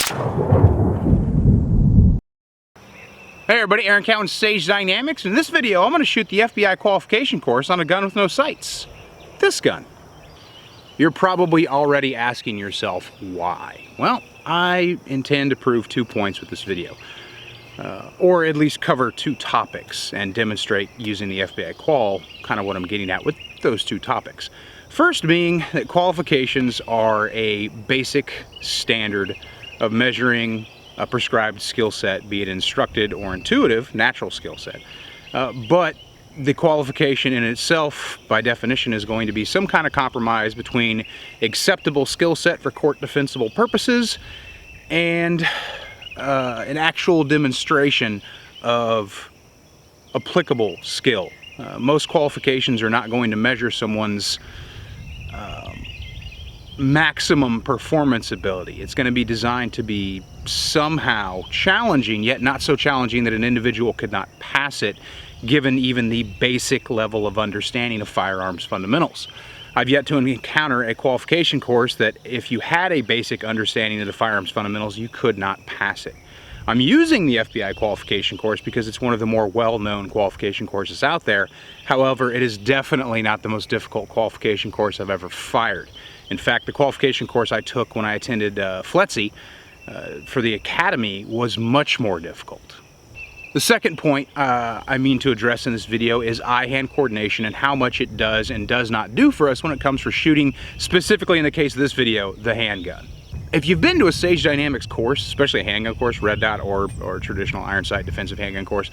Hey everybody, Aaron Cowan, Sage Dynamics. In this video, I'm going to shoot the FBI qualification course on a gun with no sights. This gun. You're probably already asking yourself, why? Well, I intend to prove 2 points with this video. Or at least cover 2 topics and demonstrate using the FBI qual kind of what I'm getting at with those 2 topics. First being that qualifications are a basic standard of measuring a prescribed skill set, be it instructed or intuitive, natural skill set. But the qualification in itself, by definition, is going to be some kind of compromise between acceptable skill set for court defensible purposes and an actual demonstration of applicable skill. Most qualifications are not going to measure someone's maximum performance ability. It's going to be designed to be somehow challenging, yet not so challenging that an individual could not pass it, given even the basic level of understanding of firearms fundamentals. I've yet to encounter a qualification course that if you had a basic understanding of the firearms fundamentals, you could not pass it. I'm using the FBI qualification course because it's one of the more well-known qualification courses out there. However, it is definitely not the most difficult qualification course I've ever fired. In fact, the qualification course I took when I attended FLETC for the Academy was much more difficult. The second point I mean to address in this video is eye-hand coordination and how much it does and does not do for us when it comes for shooting, specifically in the case of this video, the handgun. If you've been to a Sage Dynamics course, especially a handgun course, red dot or traditional iron sight defensive handgun course,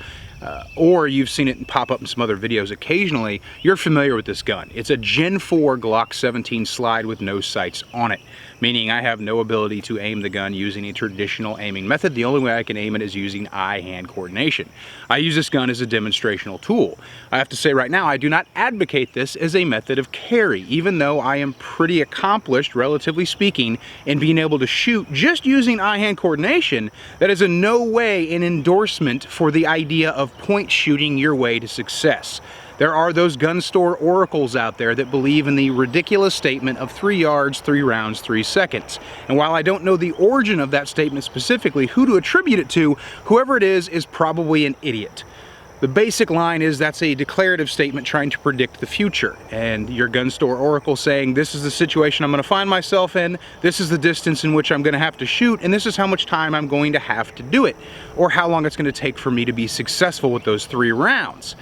or you've seen it pop up in some other videos occasionally, you're familiar with this gun. It's a Gen 4 Glock 17 slide with no sights on it, meaning I have no ability to aim the gun using a traditional aiming method. The only way I can aim it is using eye-hand coordination. I use this gun as a demonstrational tool. I have to say right now, I do not advocate this as a method of carry, even though I am pretty accomplished, relatively speaking, in being able to shoot just using eye-hand coordination. That is in no way an endorsement for the idea of point shooting your way to success. There are those gun store oracles out there that believe in the ridiculous statement of 3 yards, 3 rounds, 3 seconds. And while I don't know the origin of that statement specifically, who to attribute it to, whoever it is probably an idiot. The basic line is that's a declarative statement trying to predict the future. And your gun store oracle saying, this is the situation I'm going to find myself in, this is the distance in which I'm going to have to shoot, and this is how much time I'm going to have to do it, or how long it's going to take for me to be successful with those 3 rounds.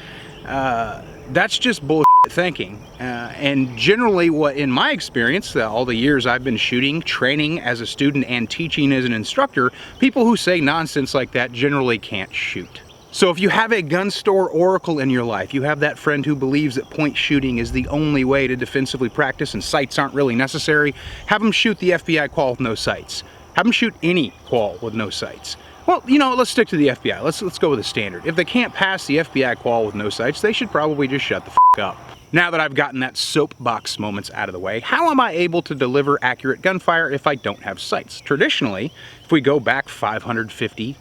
That's just bullshit thinking. And generally what, in my experience, all the years I've been shooting, training as a student and teaching as an instructor, people who say nonsense like that generally can't shoot. So if you have a gun store oracle in your life, you have that friend who believes that point shooting is the only way to defensively practice and sights aren't really necessary, have them shoot the FBI qual with no sights. Have them shoot any qual with no sights. Well, you know, let's stick to the FBI. Let's go with the standard. If they can't pass the FBI qual with no sights, they should probably just shut the f*** up. Now that I've gotten that soapbox moments out of the way, how am I able to deliver accurate gunfire if I don't have sights? Traditionally, if we go back 550,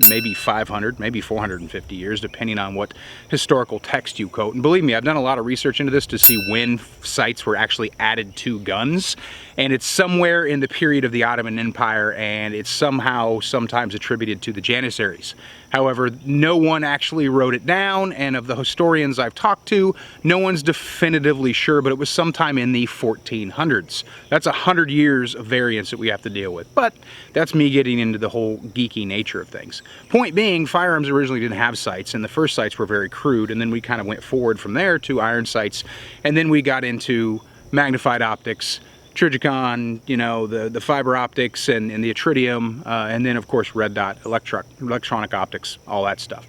maybe 500, maybe 450 years, depending on what historical text you quote. And believe me, I've done a lot of research into this to see when sights were actually added to guns. And it's somewhere in the period of the Ottoman Empire, and it's somehow sometimes attributed to the Janissaries. However, no one actually wrote it down, and of the historians I've talked to, no one's definitively sure, but it was sometime in the 1400s. That's 100 years of variance that we have to deal with. But that's me getting into the whole geeky nature of things. Point being, firearms originally didn't have sights, and the first sights were very crude, and then we kind of went forward from there to iron sights, and then we got into magnified optics, Trijicon, you know, the fiber optics and the Tritium, and then of course red dot, electronic optics, all that stuff.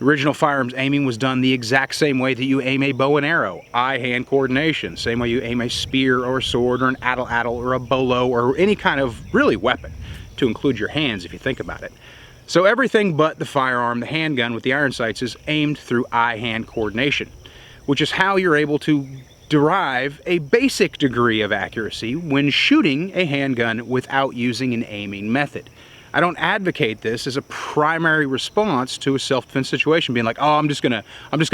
Original firearms aiming was done the exact same way that you aim a bow and arrow, eye-hand coordination, same way you aim a spear or a sword or an atlatl or a bolo or any kind of really weapon, to include your hands if you think about it. So everything but the firearm, the handgun with the iron sights, is aimed through eye-hand coordination, which is how you're able to derive a basic degree of accuracy when shooting a handgun without using an aiming method. I don't advocate this as a primary response to a self-defense situation, being like, oh, I'm just gonna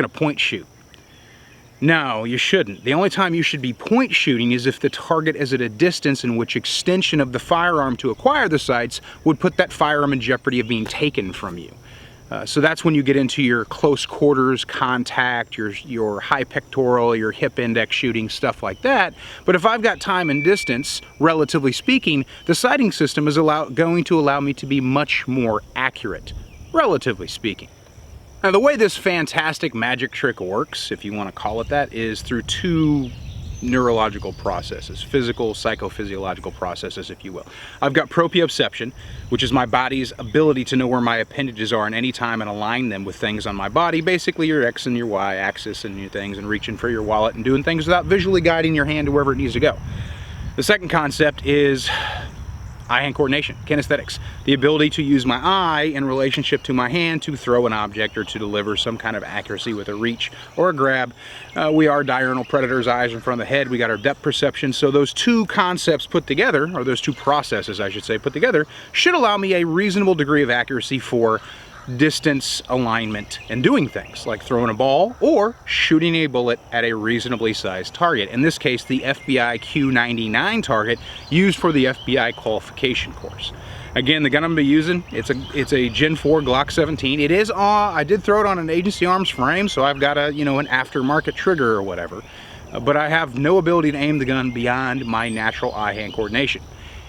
point shoot. No, you shouldn't. The only time you should be point shooting is if the target is at a distance in which extension of the firearm to acquire the sights would put that firearm in jeopardy of being taken from you. So that's when you get into your close quarters contact, your high pectoral, your hip index shooting, stuff like that. But if I've got time and distance, relatively speaking, the sighting system is going to allow me to be much more accurate, relatively speaking. Now, the way this fantastic magic trick works, if you want to call it that, is through two neurological processes, physical, psychophysiological processes, if you will. I've got proprioception, which is my body's ability to know where my appendages are in any time and align them with things on my body, basically your X and your Y axis and your things, and reaching for your wallet and doing things without visually guiding your hand to wherever it needs to go. The second concept is eye-hand coordination, kinesthetics, the ability to use my eye in relationship to my hand to throw an object or to deliver some kind of accuracy with a reach or a grab. We are diurnal predators, eyes in front of the head. We got our depth perception. So those two concepts put together, or those two processes, I should say, put together, should allow me a reasonable degree of accuracy for distance alignment and doing things like throwing a ball or shooting a bullet at a reasonably sized target. In this case, the FBI Q99 target used for the FBI qualification course. Again, the gun I'm gonna be using, it's a Gen 4 Glock 17. It is I did throw it on an Agency Arms frame, so I've got a, you know, an aftermarket trigger or whatever. But I have no ability to aim the gun beyond my natural eye-hand coordination.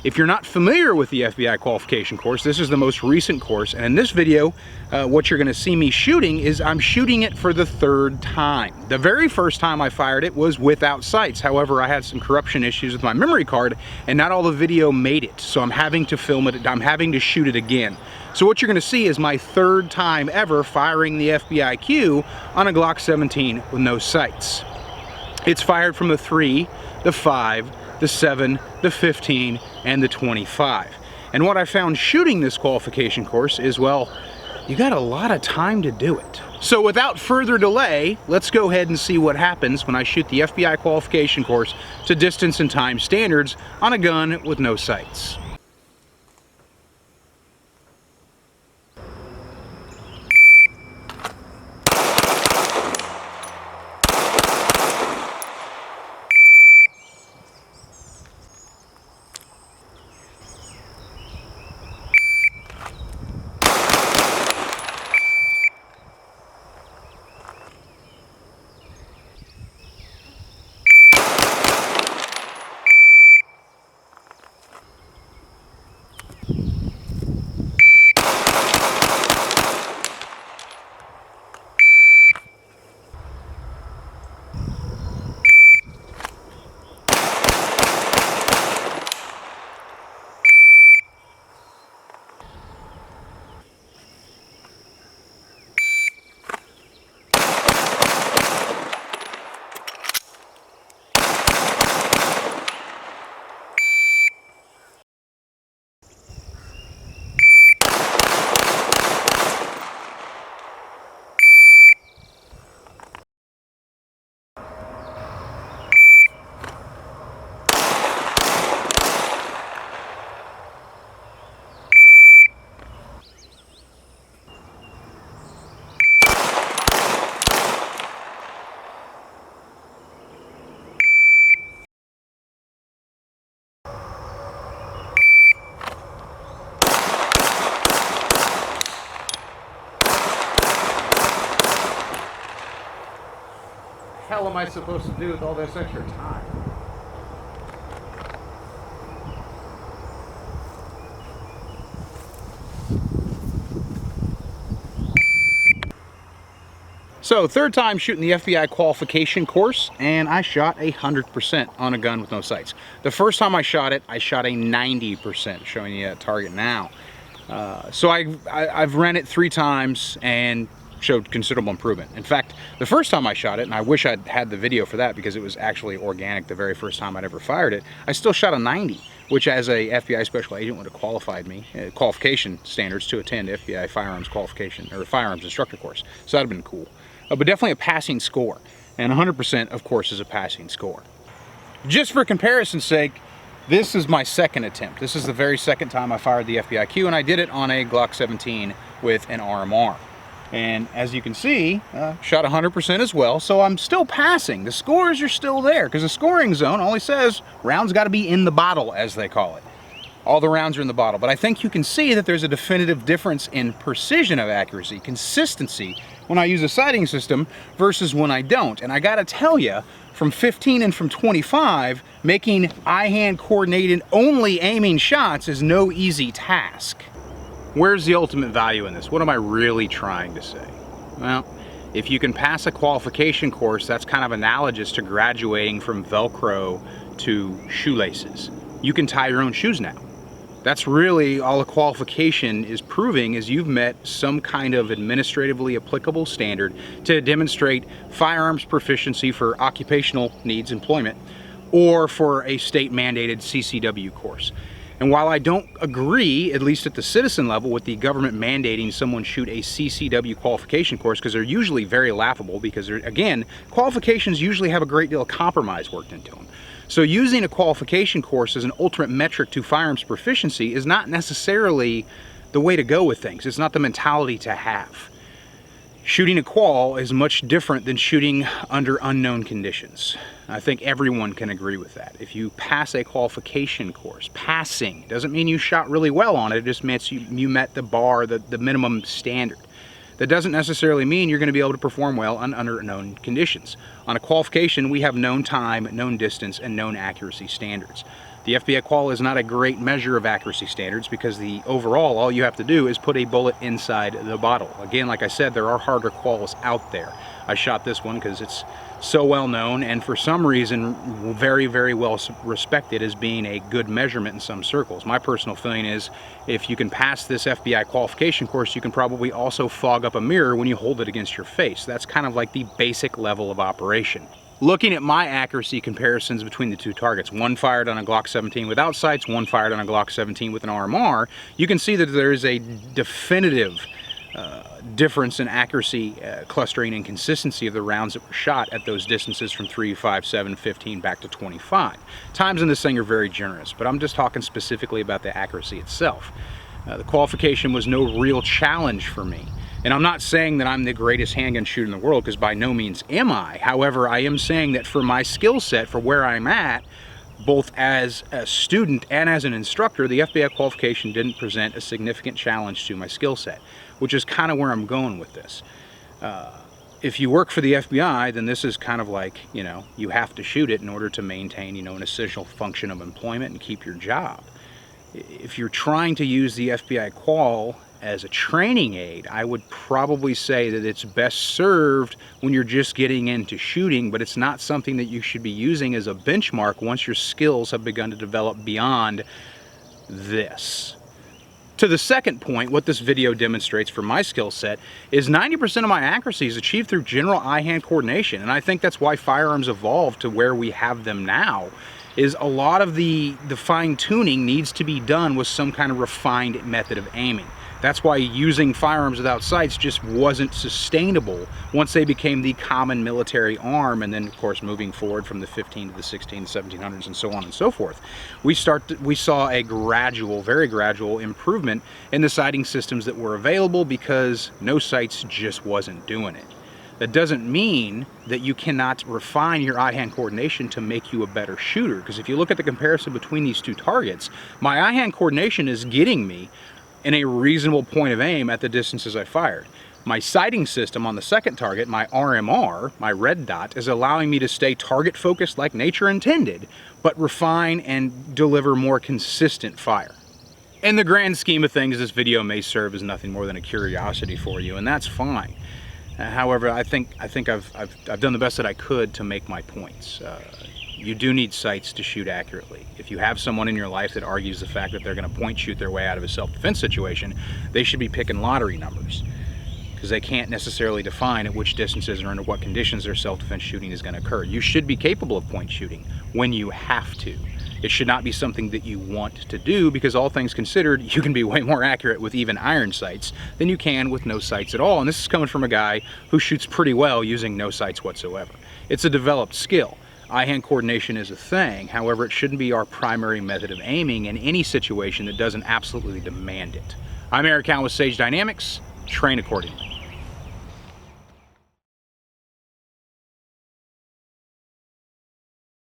If you're not familiar with the FBI qualification course, this is the most recent course, and in this video, what you're gonna see me shooting is I'm shooting it for the third time. The very first time I fired it was without sights. However, I had some corruption issues with my memory card, and not all the video made it, so I'm having to film it, I'm having to shoot it again. So what you're gonna see is my third time ever firing the FBI Q on a Glock 17 with no sights. It's fired from the 3, the 5, the 7, the 15, and the 25. And what I found shooting this qualification course is, well, you got a lot of time to do it. So without further delay, let's go ahead and see what happens when I shoot the FBI qualification course to distance and time standards on a gun with no sights. Hell am I supposed to do with all this extra time? So, third time shooting the FBI qualification course, and I shot 100% on a gun with no sights. The first time I shot it, I shot a 90%, showing you that target now. So I've ran it 3 times and showed considerable improvement. In fact, the first time I shot it, and I wish I'd had the video for that because it was actually organic the very first time I'd ever fired it, I still shot a 90, which as a FBI special agent would have qualified me, qualification standards to attend FBI firearms qualification, or firearms instructor course. So that'd have been cool. But definitely a passing score. And 100% of course is a passing score. Just for comparison's sake, this is my second attempt. This is the very second time I fired the FBIQ, and I did it on a Glock 17 with an RMR. And as you can see, shot 100% as well, so I'm still passing. The scores are still there, because the scoring zone only says rounds got to be in the bottle, as they call it. All the rounds are in the bottle, but I think you can see that there's a definitive difference in precision of accuracy, consistency, when I use a sighting system versus when I don't. And I gotta tell you, from 15 and from 25, making eye-hand coordinated only aiming shots is no easy task. Where's the ultimate value in this? What am I really trying to say? Well, if you can pass a qualification course, that's kind of analogous to graduating from Velcro to shoelaces. You can tie your own shoes now. That's really all a qualification is proving, is you've met some kind of administratively applicable standard to demonstrate firearms proficiency for occupational needs, employment, or for a state mandated CCW course. And while I don't agree, at least at the citizen level, with the government mandating someone shoot a CCW qualification course, because they're usually very laughable, because again, qualifications usually have a great deal of compromise worked into them. So using a qualification course as an ultimate metric to firearms proficiency is not necessarily the way to go with things. It's not the mentality to have. Shooting a qual is much different than shooting under unknown conditions. I think everyone can agree with that. If you pass a qualification course, passing doesn't mean you shot really well on it, it just means you met the bar, the minimum standard. That doesn't necessarily mean you're going to be able to perform well under known conditions. On a qualification, we have known time, known distance, and known accuracy standards. The FBI qual is not a great measure of accuracy standards, because the overall, all you have to do is put a bullet inside the bottle. Again, like I said, there are harder quals out there. I shot this one because it's so well known, and for some reason very, very well respected as being a good measurement in some circles. My personal feeling is, if you can pass this FBI qualification course, you can probably also fog up a mirror when you hold it against your face. That's kind of like the basic level of operation. Looking at my accuracy comparisons between the two targets, one fired on a Glock 17 without sights, one fired on a Glock 17 with an RMR, you can see that there is a definitive difference in accuracy, clustering, and consistency of the rounds that were shot at those distances from 3, 5, 7, 15 back to 25. Times in this thing are very generous, but I'm just talking specifically about the accuracy itself. The qualification was no real challenge for me. And I'm not saying that I'm the greatest handgun shooter in the world, because by no means am I. However, I am saying that for my skill set, for where I'm at, both as a student and as an instructor, the FBI qualification didn't present a significant challenge to my skill set, which is kind of where I'm going with this. If you work for the FBI, then this is kind of like, you have to shoot it in order to maintain, an essential function of employment and keep your job. If you're trying to use the FBI qual as a training aid, I would probably say that it's best served when you're just getting into shooting, but it's not something that you should be using as a benchmark once your skills have begun to develop beyond this. To the second point, what this video demonstrates for my skill set is 90% of my accuracy is achieved through general eye-hand coordination, and I think that's why firearms evolved to where we have them now. Is a lot of the fine-tuning needs to be done with some kind of refined method of aiming. That's why using firearms without sights just wasn't sustainable once they became the common military arm, and then of course moving forward from the 15 to the 16, 1700s and so on and so forth. We saw a gradual, very gradual improvement in the sighting systems that were available, because no sights just wasn't doing it. That doesn't mean that you cannot refine your eye-hand coordination to make you a better shooter, because if you look at the comparison between these two targets, my eye-hand coordination is getting me in a reasonable point of aim at the distances I fired. My sighting system on the second target, my RMR, my red dot, is allowing me to stay target focused like nature intended, but refine and deliver more consistent fire. In the grand scheme of things, this video may serve as nothing more than a curiosity for you, and that's fine. However, I think I've done the best that I could to make my points. You do need sights to shoot accurately. If you have someone in your life that argues the fact that they're going to point shoot their way out of a self-defense situation, they should be picking lottery numbers, because they can't necessarily define at which distances or under what conditions their self-defense shooting is going to occur. You should be capable of point shooting when you have to. It should not be something that you want to do, because all things considered, you can be way more accurate with even iron sights than you can with no sights at all. And this is coming from a guy who shoots pretty well using no sights whatsoever. It's a developed skill. Eye-hand coordination is a thing, however, it shouldn't be our primary method of aiming in any situation that doesn't absolutely demand it. I'm Eric Allen with Sage Dynamics. Train accordingly.